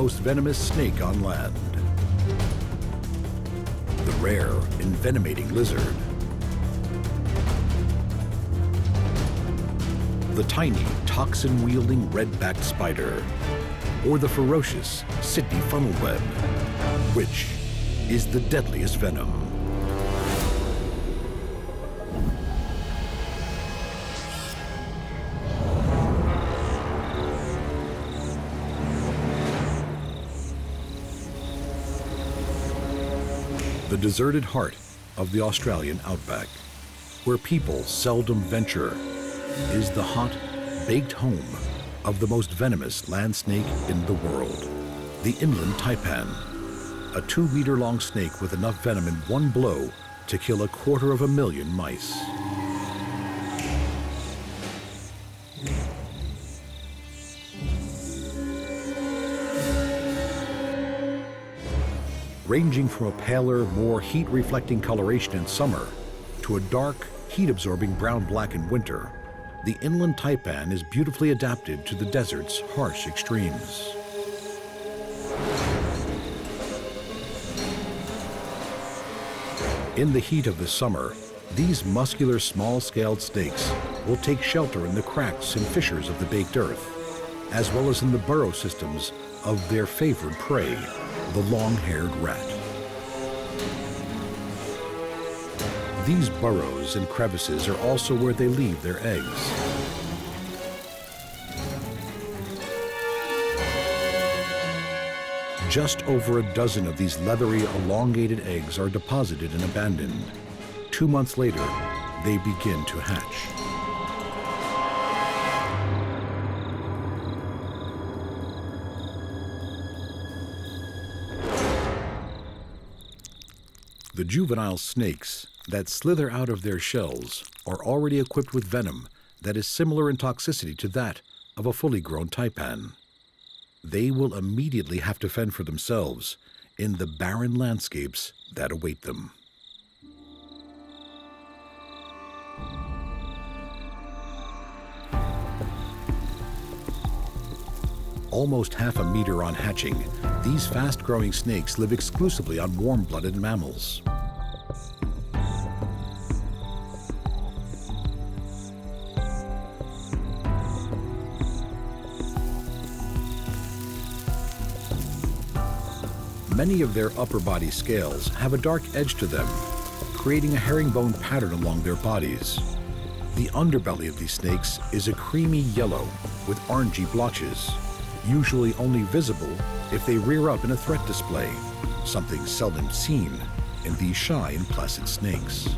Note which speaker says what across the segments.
Speaker 1: most venomous snake on land. The rare, envenomating lizard. The tiny, toxin-wielding red-backed spider. Or the ferocious Sydney funnel web. Which is the deadliest venom? The deserted heart of the Australian outback, where people seldom venture, is the hot, baked home of the most venomous land snake in the world, the Inland Taipan, a 2-meter-long snake with enough venom in one blow to kill 250,000 mice. Ranging from a paler, more heat-reflecting coloration in summer to a dark, heat-absorbing brown-black in winter, the Inland Taipan is beautifully adapted to the desert's harsh extremes. In the heat of the summer, these muscular, small-scaled snakes will take shelter in the cracks and fissures of the baked earth, as well as in the burrow systems of their favorite prey, the long-haired rat. These burrows and crevices are also where they leave their eggs. Just over a dozen of these leathery, elongated eggs are deposited and abandoned. 2 months later, they begin to hatch. The juvenile snakes that slither out of their shells are already equipped with venom that is similar in toxicity to that of a fully grown taipan. They will immediately have to fend for themselves in the barren landscapes that await them. Almost half a meter on hatching, these fast-growing snakes live exclusively on warm-blooded mammals. Many of their upper body scales have a dark edge to them, creating a herringbone pattern along their bodies. The underbelly of these snakes is a creamy yellow with orangey blotches, usually only visible if they rear up in a threat display, something seldom seen in these shy and placid snakes.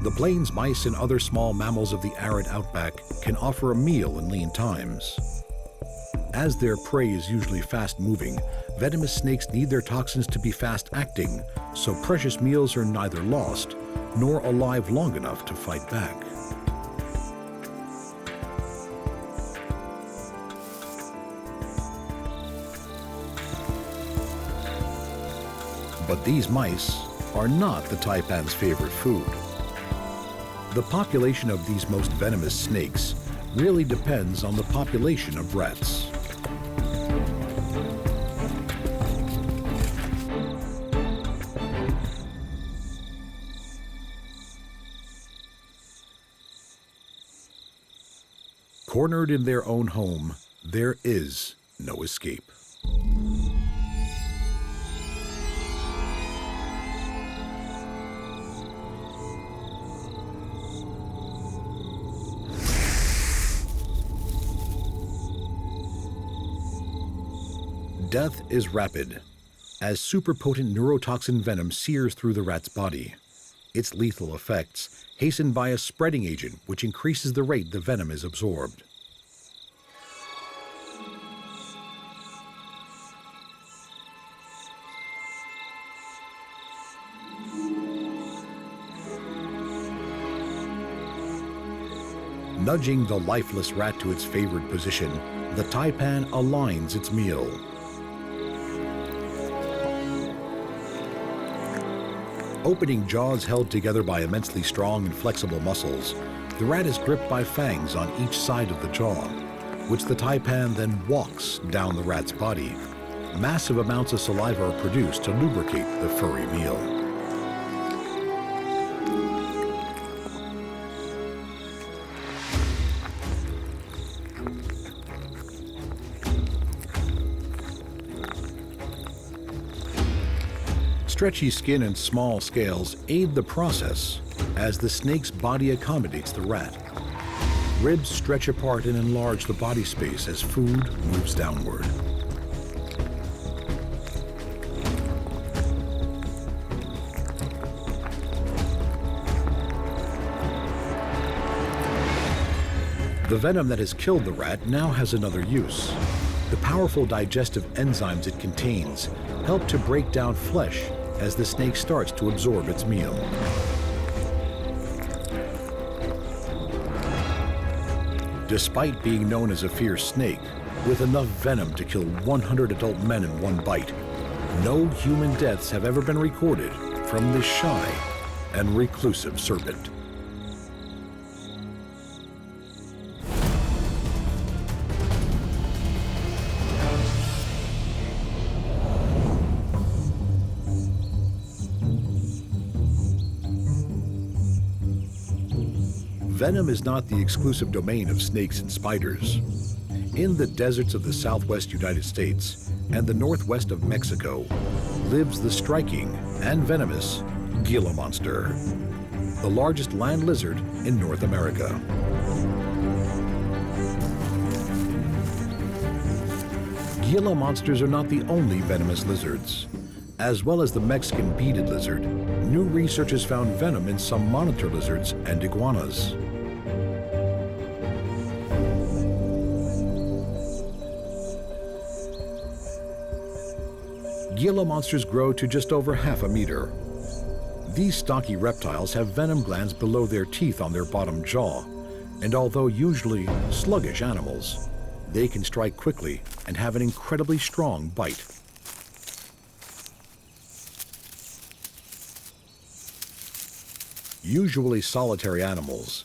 Speaker 1: The plains mice and other small mammals of the arid outback can offer a meal in lean times. As their prey is usually fast-moving, venomous snakes need their toxins to be fast-acting, so precious meals are neither lost nor alive long enough to fight back. But these mice are not the taipan's favorite food. The population of these most venomous snakes really depends on the population of rats. Cornered in their own home, there is no escape. Death is rapid, as superpotent neurotoxin venom sears through the rat's body. Its lethal effects hastened by a spreading agent which increases the rate the venom is absorbed. Nudging the lifeless rat to its favored position, the taipan aligns its meal. Opening jaws held together by immensely strong and flexible muscles, the rat is gripped by fangs on each side of the jaw, which the taipan then walks down the rat's body. Massive amounts of saliva are produced to lubricate the furry meal. Stretchy skin and small scales aid the process as the snake's body accommodates the rat. Ribs stretch apart and enlarge the body space as food moves downward. The venom that has killed the rat now has another use. The powerful digestive enzymes it contains help to break down flesh as the snake starts to absorb its meal. Despite being known as a fierce snake, with enough venom to kill 100 adult men in one bite, no human deaths have ever been recorded from this shy and reclusive serpent. Venom is not the exclusive domain of snakes and spiders. In the deserts of the southwest United States and the northwest of Mexico lives the striking and venomous Gila Monster, the largest land lizard in North America. Gila monsters are not the only venomous lizards. As well as the Mexican beaded lizard, new research has found venom in some monitor lizards and iguanas. Gila monsters grow to just over half a meter. These stocky reptiles have venom glands below their teeth on their bottom jaw, and although usually sluggish animals, they can strike quickly and have an incredibly strong bite. Usually solitary animals,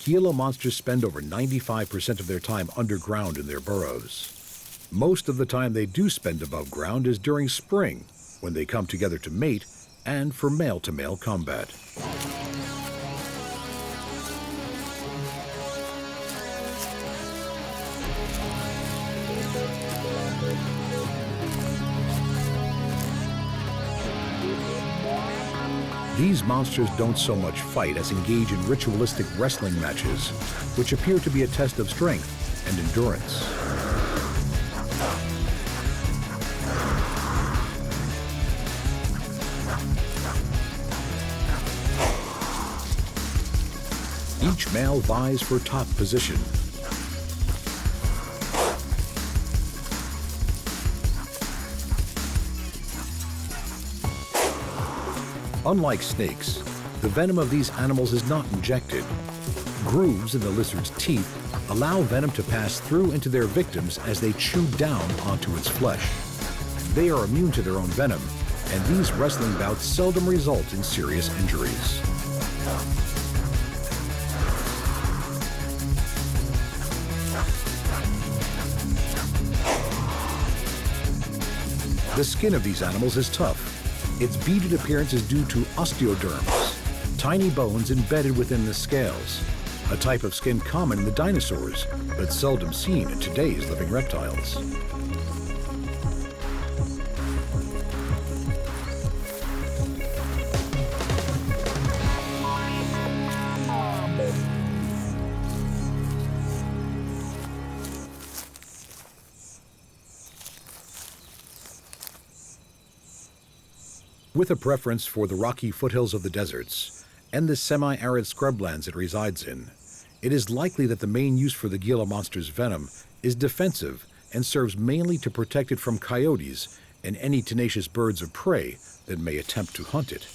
Speaker 1: Gila monsters spend over 95% of their time underground in their burrows. Most of the time they do spend above ground is during spring, when they come together to mate and for male-to-male combat. These monsters don't so much fight as engage in ritualistic wrestling matches, which appear to be a test of strength and endurance. Each male vies for top position. Unlike snakes, the venom of these animals is not injected. Grooves in the lizard's teeth allow venom to pass through into their victims as they chew down onto its flesh. They are immune to their own venom, and these wrestling bouts seldom result in serious injuries. The skin of these animals is tough. Its beaded appearance is due to osteoderms, tiny bones embedded within the scales, a type of skin common in the dinosaurs, but seldom seen in today's living reptiles. With a preference for the rocky foothills of the deserts and the semi-arid scrublands it resides in, it is likely that the main use for the Gila monster's venom is defensive and serves mainly to protect it from coyotes and any tenacious birds of prey that may attempt to hunt it.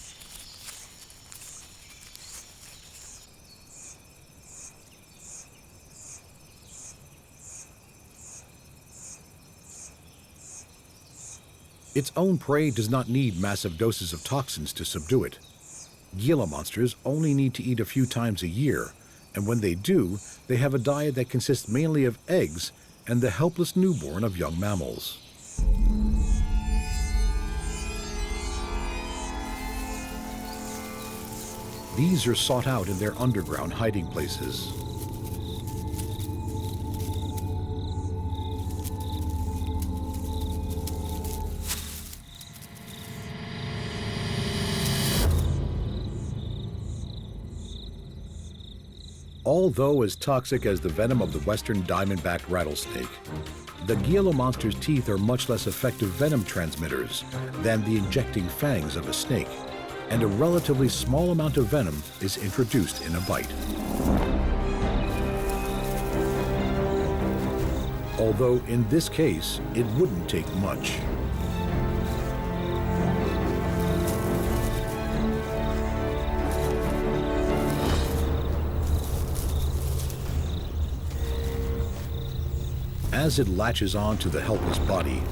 Speaker 1: Its own prey does not need massive doses of toxins to subdue it. Gila monsters only need to eat a few times a year, and when they do, they have a diet that consists mainly of eggs and the helpless newborn of young mammals. These are sought out in their underground hiding places. Although as toxic as the venom of the western diamondback rattlesnake, the Gila monster's teeth are much less effective venom transmitters than the injecting fangs of a snake, and a relatively small amount of venom is introduced in a bite. Although in this case, it wouldn't take much. As it latches on to the helpless body,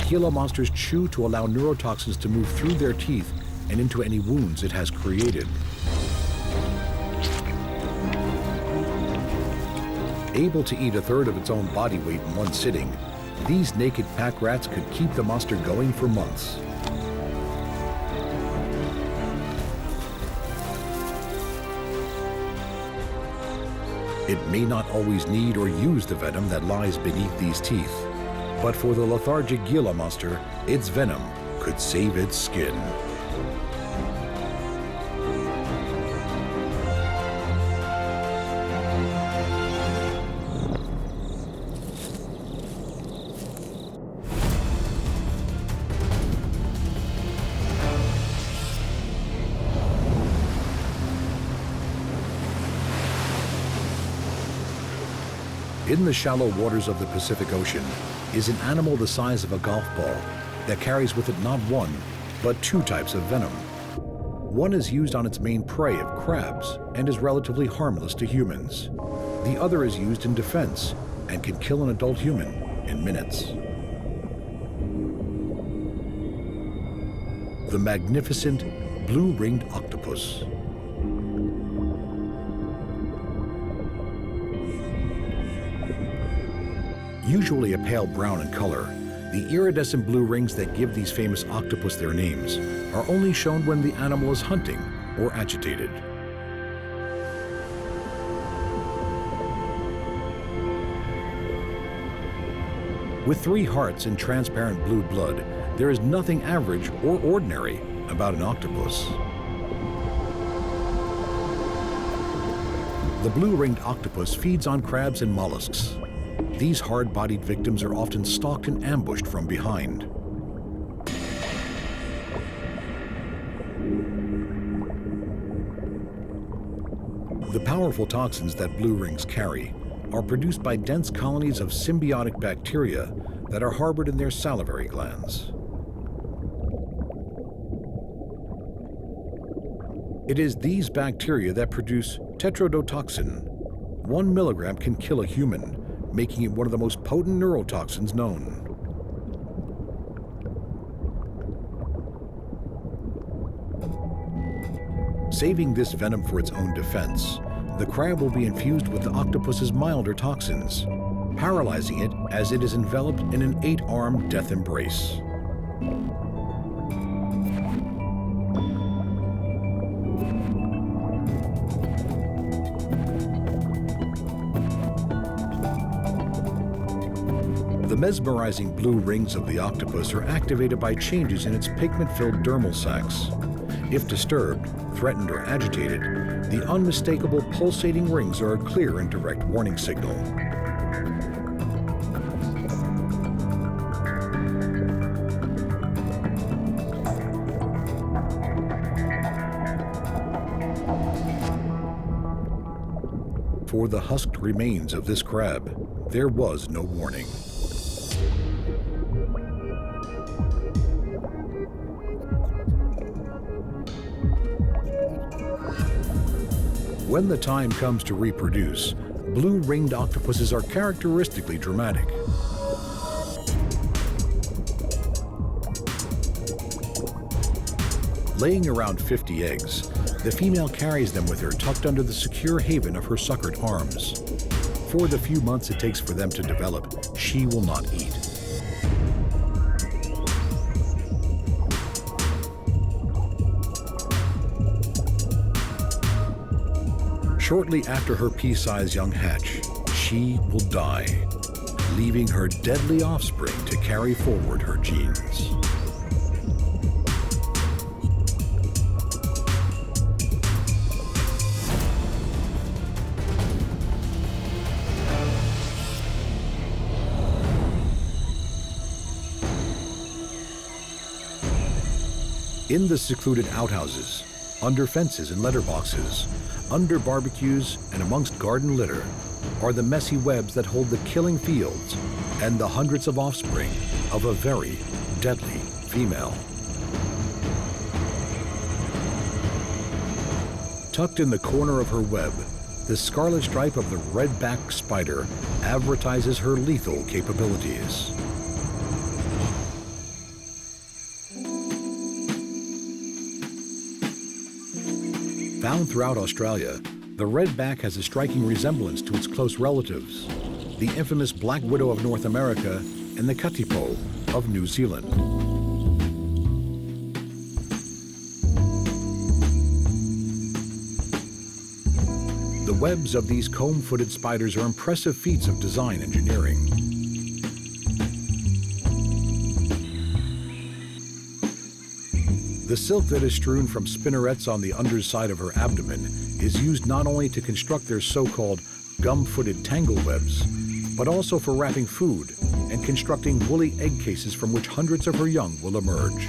Speaker 1: Gila monsters chew to allow neurotoxins to move through their teeth and into any wounds it has created. Able to eat a third of its own body weight in one sitting, these naked pack rats could keep the monster going for months. It may not always need or use the venom that lies beneath these teeth, but for the lethargic Gila monster, its venom could save its skin. In the shallow waters of the Pacific Ocean is an animal the size of a golf ball that carries with it not one, but two types of venom. One is used on its main prey of crabs and is relatively harmless to humans. The other is used in defense and can kill an adult human in minutes. The magnificent Blue-Ringed Octopus. Usually a pale brown in color, the iridescent blue rings that give these famous octopus their names are only shown when the animal is hunting or agitated. With 3 hearts and transparent blue blood, there is nothing average or ordinary about an octopus. The blue-ringed octopus feeds on crabs and mollusks. These hard-bodied victims are often stalked and ambushed from behind. The powerful toxins that blue rings carry are produced by dense colonies of symbiotic bacteria that are harbored in their salivary glands. It is these bacteria that produce tetrodotoxin. 1 milligram can kill a human, making it one of the most potent neurotoxins known. Saving this venom for its own defense, the crab will be infused with the octopus's milder toxins, paralyzing it as it is enveloped in an 8-armed death embrace. The mesmerizing blue rings of the octopus are activated by changes in its pigment-filled dermal sacs. If disturbed, threatened, or agitated, the unmistakable pulsating rings are a clear and direct warning signal. For the husked remains of this crab, there was no warning. When the time comes to reproduce, blue-ringed octopuses are characteristically dramatic. Laying around 50 eggs, The female carries them with her tucked under the secure haven of her suckered arms. For the few months it takes for them to develop, she will not eat. Shortly after her pea-sized young hatch, she will die, leaving her deadly offspring to carry forward her genes. In the secluded outhouses, under fences and letterboxes, under barbecues and amongst garden litter, are the messy webs that hold the killing fields and the hundreds of offspring of a very deadly female. Tucked in the corner of her web, the scarlet stripe of the red-backed spider advertises her lethal capabilities. Found throughout Australia, the redback has a striking resemblance to its close relatives, the infamous black widow of North America and the katipo of New Zealand. The webs of these comb-footed spiders are impressive feats of design engineering. The silk that is strewn from spinnerets on the underside of her abdomen is used not only to construct their so-called gum-footed tangle webs, but also for wrapping food and constructing woolly egg cases from which hundreds of her young will emerge.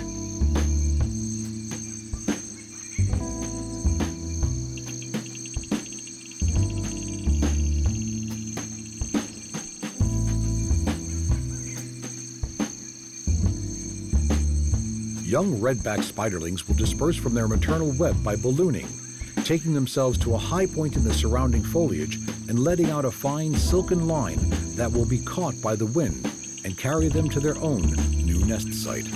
Speaker 1: Young redback spiderlings will disperse from their maternal web by ballooning, taking themselves to a high point in the surrounding foliage and letting out a fine silken line that will be caught by the wind and carry them to their own new nest site.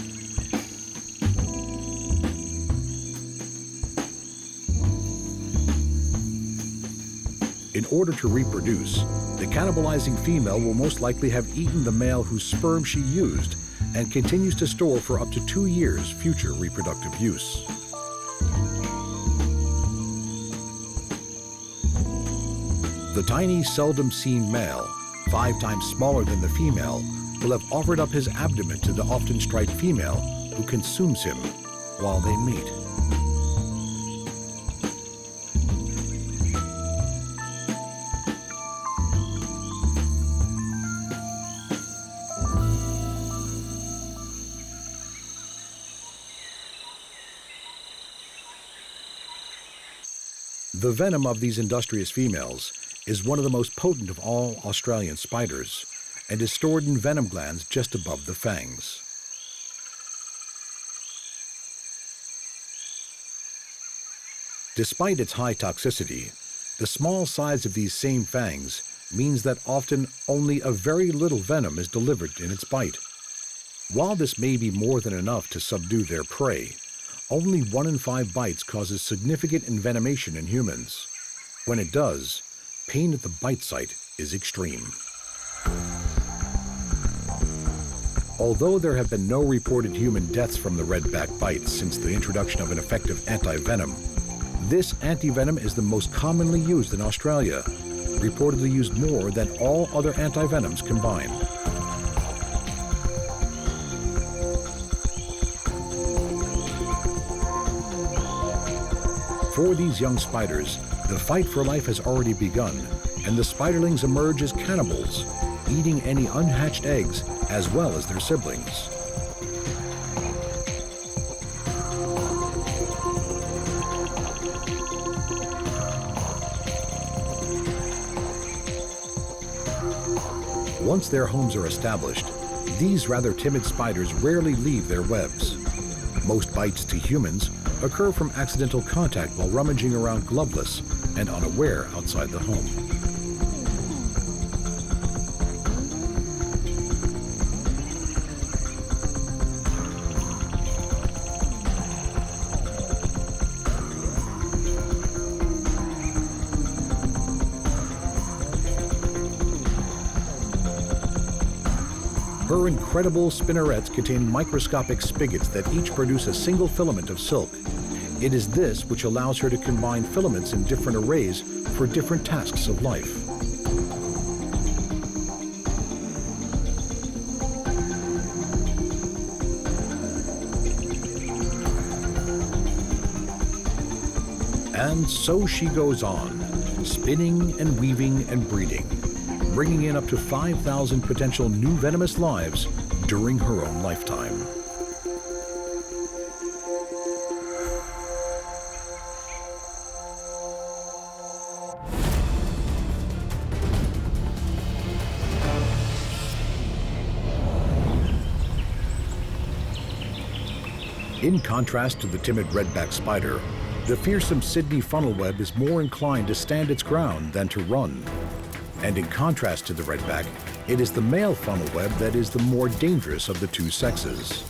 Speaker 1: In order to reproduce, the cannibalizing female will most likely have eaten the male whose sperm she used and continues to store for up to 2 years future reproductive use. The tiny, seldom seen male, 5 times smaller than the female, will have offered up his abdomen to the often striped female who consumes him while they mate. The venom of these industrious females is one of the most potent of all Australian spiders and is stored in venom glands just above the fangs. Despite its high toxicity, the small size of these same fangs means that often only a very little venom is delivered in its bite. While this may be more than enough to subdue their prey, only 1 in 5 bites causes significant envenomation in humans. When it does, pain at the bite site is extreme. Although there have been no reported human deaths from the redback bites since the introduction of an effective anti-venom, this anti-venom is the most commonly used in Australia, reportedly used more than all other anti-venoms combined. For these young spiders, the fight for life has already begun, and the spiderlings emerge as cannibals, eating any unhatched eggs as well as their siblings. Once their homes are established, these rather timid spiders rarely leave their webs. Most bites to humans occur from accidental contact while rummaging around gloveless and unaware outside the home. Her incredible spinnerets contain microscopic spigots that each produce a single filament of silk. It is this which allows her to combine filaments in different arrays for different tasks of life. And so she goes on, spinning and weaving and breeding, bringing in up to 5,000 potential new venomous lives during her own lifetime. In contrast to the timid redback spider, the fearsome Sydney funnelweb is more inclined to stand its ground than to run. And in contrast to the redback, it is the male funnelweb that is the more dangerous of the two sexes.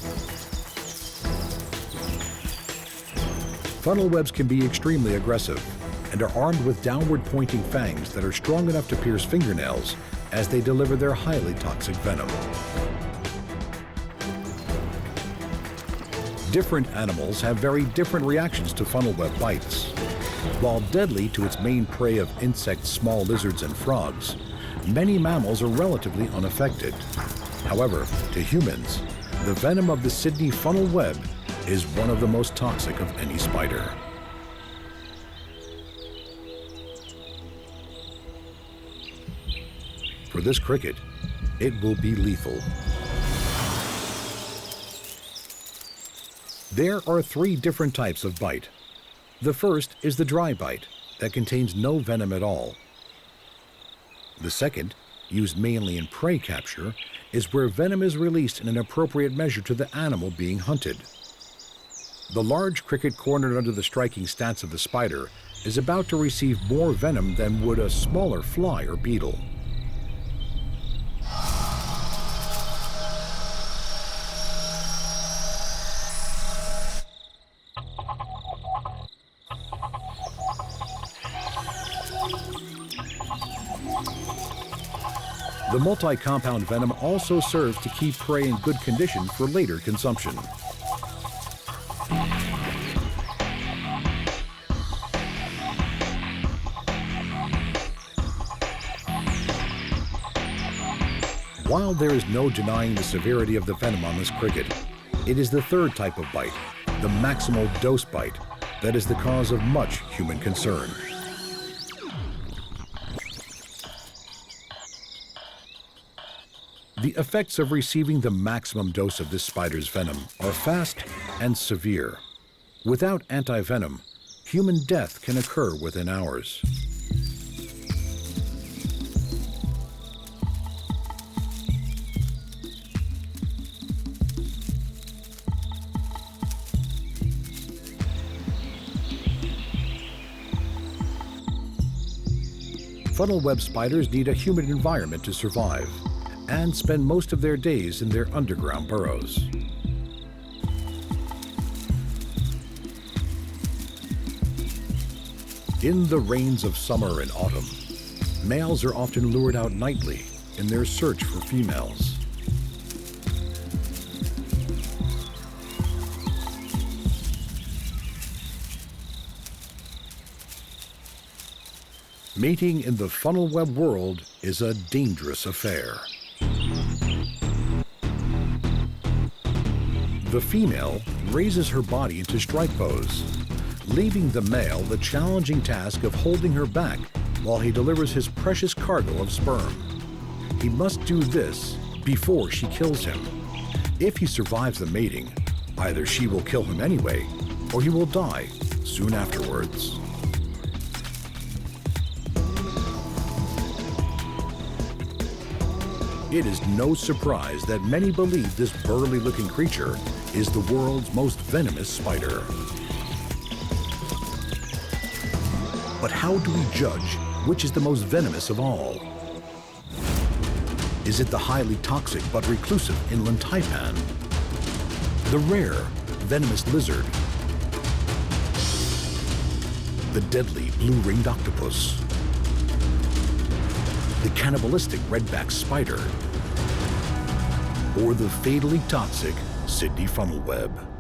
Speaker 1: Funnelwebs can be extremely aggressive and are armed with downward-pointing fangs that are strong enough to pierce fingernails as they deliver their highly toxic venom. Different animals have very different reactions to funnelweb bites. While deadly to its main prey of insects, small lizards, and frogs, many mammals are relatively unaffected. However, to humans, the venom of the Sydney funnelweb is one of the most toxic of any spider. For this cricket, it will be lethal. There are 3 different types of bite. The first is the dry bite that contains no venom at all. The second, used mainly in prey capture, is where venom is released in an appropriate measure to the animal being hunted. The large cricket cornered under the striking stance of the spider is about to receive more venom than would a smaller fly or beetle. The multi-compound venom also serves to keep prey in good condition for later consumption. While there is no denying the severity of the venom on this cricket, it is the third type of bite, the maximal dose bite, that is the cause of much human concern. The effects of receiving the maximum dose of this spider's venom are fast and severe. Without anti-venom, human death can occur within hours. Funnelweb spiders need a humid environment to survive and spend most of their days in their underground burrows. In the rains of summer and autumn, males are often lured out nightly in their search for females. Mating in the funnelweb world is a dangerous affair. The female raises her body into strike pose, leaving the male the challenging task of holding her back while he delivers his precious cargo of sperm. He must do this before she kills him. If he survives the mating, either she will kill him anyway, or he will die soon afterwards. It is no surprise that many believe this burly-looking creature is the world's most venomous spider. But how do we judge which is the most venomous of all? Is it the highly toxic but reclusive Inland Taipan? The rare venomous lizard? The deadly Blue-Ringed Octopus? The cannibalistic redback spider? or the fatally toxic Sydney funnel web.